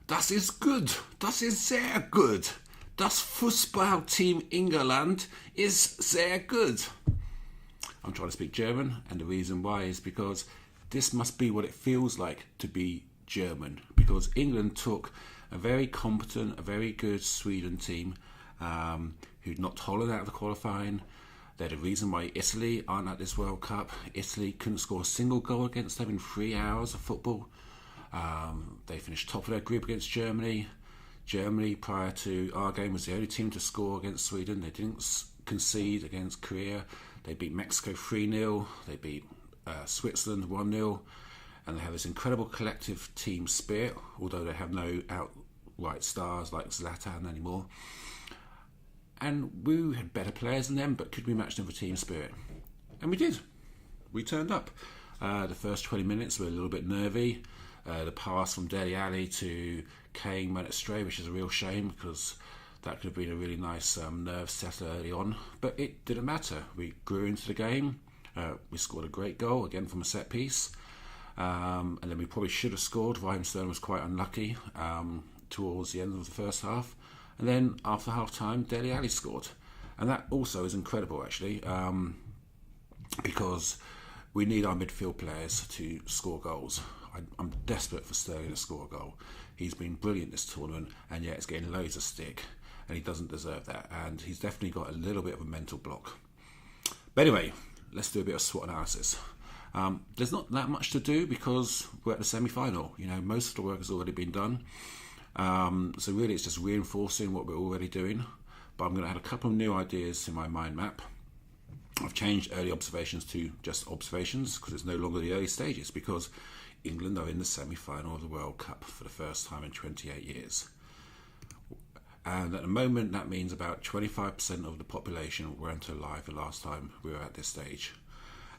Das ist gut. Das ist sehr gut. Das Fußballteam England is sehr good. I'm trying to speak German, and the reason why is because this must be what it feels like to be German. Because England took a very competent, a very good Sweden team who'd knocked Holland out of the qualifying. They're the reason why Italy aren't at this World Cup. Italy couldn't score a single goal against them in 3 hours of football. They finished top of their group against Germany. Germany, prior to our game, was the only team to score against Sweden. They didn't concede against Korea. They beat Mexico 3-0. They beat Switzerland 1-0. And they have this incredible collective team spirit, although they have no outright stars like Zlatan anymore. And we had better players than them, but could we match them for team spirit? And we did. We turned up. The first 20 minutes were a little bit nervy. The pass from Dele Alli to Kane went astray, which is a real shame because that could have been a really nice nerve setter early on. But it didn't matter. We grew into the game. We scored a great goal, again from a set piece. And then we probably should have scored. Raheem Sterling was quite unlucky towards the end of the first half. And then after half time, Dele Alli scored. And that also is incredible, actually, because we need our midfield players to score goals. I'm desperate for Sterling to score a goal. He's been brilliant this tournament, and yet it's getting loads of stick, and he doesn't deserve that. And he's definitely got a little bit of a mental block. But anyway, let's do a bit of SWOT analysis. There's not that much to do because we're at the semi-final. You know, most of the work has already been done. So really it's just reinforcing what we're already doing. But I'm going to add a couple of new ideas to my mind map. I've changed early observations to just observations because it's no longer the early stages, because England are in the semi-final of the World Cup for the first time in 28 years. And at the moment that means about 25% of the population weren't alive the last time we were at this stage.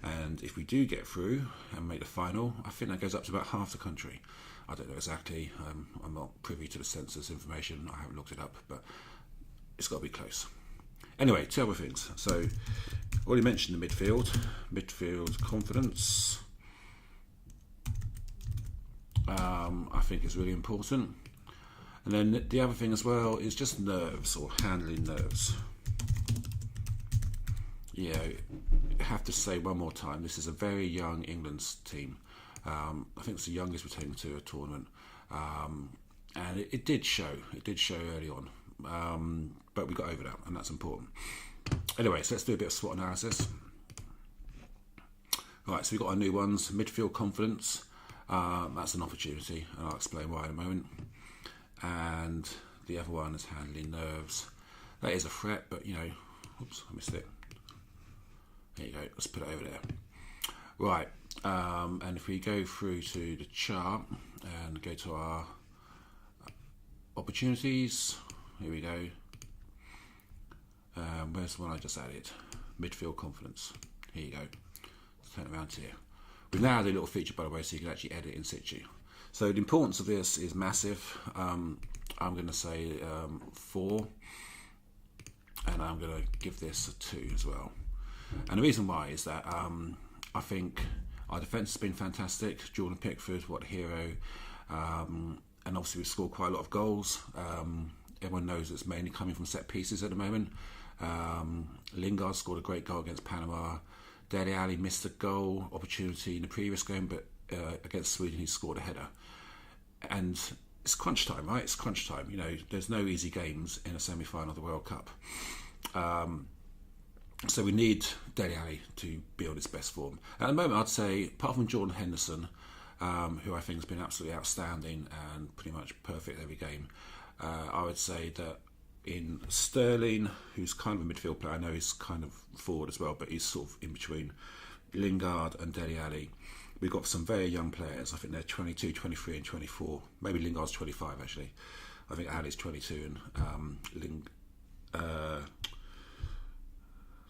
And if we do get through and make the final, I think that goes up to about half the country. I don't know exactly. I'm not privy to the census information. I haven't looked it up, but it's got to be close. Anyway, two other things. So, already mentioned the midfield confidence. I think is really important. And then the other thing as well is just nerves, or handling nerves. Yeah, I have to say one more time, this is a very young England's team. I think it's the youngest we've taken to a tournament. And it did show. It did show early on. But we got over that, and that's important. Anyway, so let's do a bit of SWOT analysis. Right, so we've got our new ones. Midfield confidence. That's an opportunity, and I'll explain why in a moment. And the other one is handling nerves. That is a threat, but you know, oops, I missed it. There you go, let's put it over there. Right, and if we go through to the chart and go to our opportunities, here we go. Where's the one I just added? Midfield confidence. Here you go. Let's turn it around here. We've now added a little feature, by the way, so you can actually edit in situ. So the importance of this is massive. I'm going to say 4, and I'm going to give this a 2 as well. And the reason why is that I think our defence has been fantastic. Jordan Pickford, what a hero. And obviously we've scored quite a lot of goals. Everyone knows it's mainly coming from set pieces at the moment. Lingard scored a great goal against Panama. Dele Alli missed a goal opportunity in the previous game, but against Sweden he scored a header. And it's crunch time, right? It's crunch time. You know, there's no easy games in a semi-final of the World Cup. So we need Dele Alli to be on his best form. At the moment, I'd say, apart from Jordan Henderson, who I think has been absolutely outstanding and pretty much perfect every game, I would say that in Sterling, who's kind of a midfield player, I know he's kind of forward as well, but he's sort of in between Lingard and Dele Alli. We've got some very young players. I think they're 22, 23 and 24. Maybe Lingard's 25 actually. I think Ali's 22 and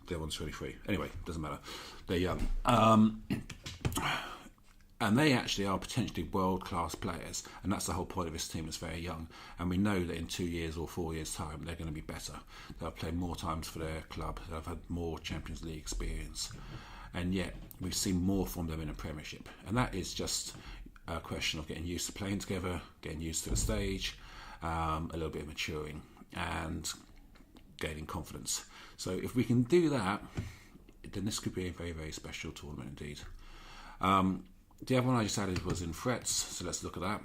the other one's 23. Anyway, doesn't matter. They're young. And they actually are potentially world-class players, and that's the whole point of this team. It's very young, and we know that in 2 years or 4 years' time they're going to be better. They'll play more times for their club. They'll have had more Champions League experience, and yet we've seen more from them in the Premiership, and that is just a question of getting used to playing together, getting used to the stage, a little bit of maturing and gaining confidence. So if we can do that, then this could be a very, very special tournament indeed. The other one I just added was in threats, so let's look at that.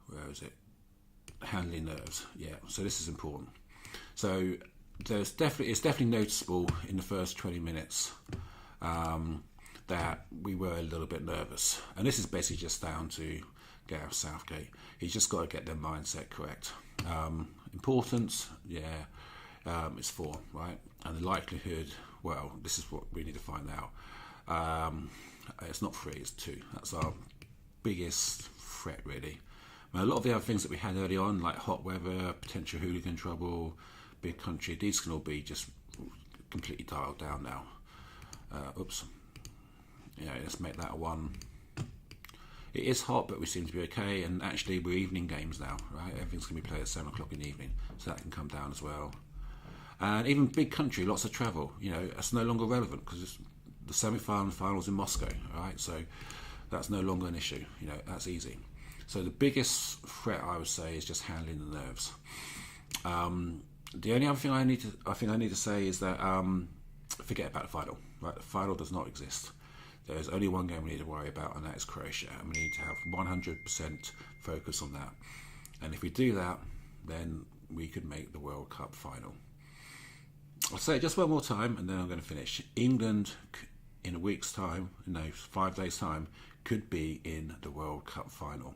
Where is it? Handling nerves. Yeah, so this is important. So it's definitely noticeable in the first 20 minutes that we were a little bit nervous, and this is basically just down to Gareth Southgate. He's just got to get their mindset correct. Importance, it's 4, right? And the likelihood, well, this is what we need to find out. It's not 3, it's 2. That's our biggest threat, really. A lot of the other things that we had early on, like hot weather, potential hooligan trouble, big country, these can all be just completely dialed down now. Let's make that a 1. It is hot, but we seem to be okay, and actually we're evening games now, right? Everything's going to be played at 7 o'clock in the evening, so that can come down as well. And even big country, lots of travel, that's no longer relevant because the semi-final and finals in Moscow, right? So that's no longer an issue, that's easy. So the biggest threat, I would say, is just handling the nerves. The only other thing I need to say is that forget about the final. Right, the final does not exist. There's only one game we need to worry about, and that is Croatia. And we need to have 100% focus on that. And if we do that, then we could make the World Cup final. I'll say it just one more time, and then I'm going to finish. England, in a week's time, 5 days' time, could be in the World Cup final.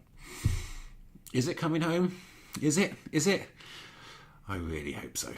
Is it coming home? Is it? I really hope so.